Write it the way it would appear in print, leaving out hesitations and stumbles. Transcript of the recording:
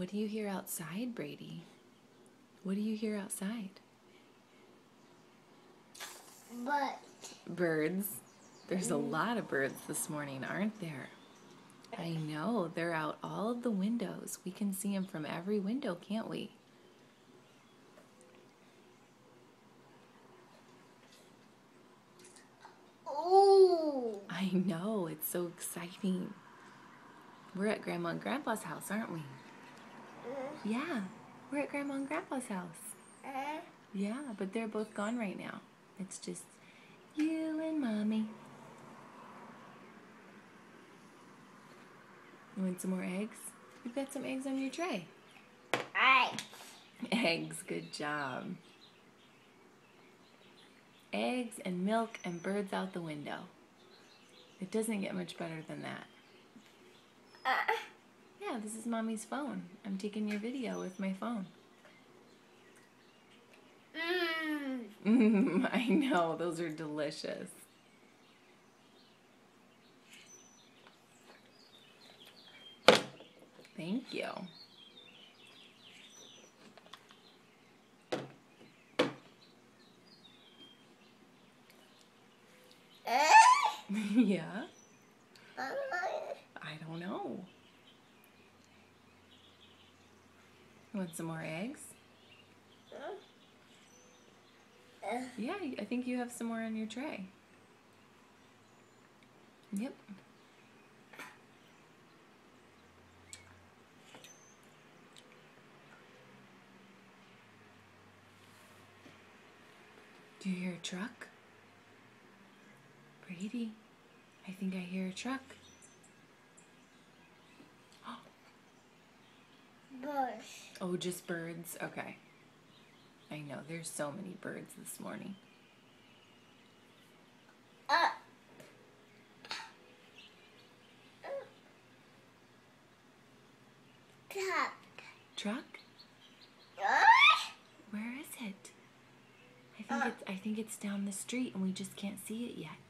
What do you hear outside, Brady? What do you hear outside? Birds. There's a lot of birds this morning, aren't there? I know. They're out all of the windows. We can see them from every window, can't we? Ooh. I know. It's so exciting. We're at Grandma and Grandpa's house, aren't we? Yeah. We're at Grandma and Grandpa's house. Yeah, but they're both gone right now. It's just you and Mommy. You want some more eggs? You've got some eggs on your tray. Eggs, good job. Eggs and milk and birds out the window. It doesn't get much better than that. Yeah, this is Mommy's phone. I'm taking your video with my phone. I know, those are delicious. Thank you. Yeah? I don't know. You want some more eggs? Yeah, I think you have some more on your tray. Yep. Do you hear a truck? Brady, I think I hear a truck. Birds. Oh, just birds? Okay. I know, there's so many birds this morning. Truck? Where is it? I think it's down the street and we just can't see it yet.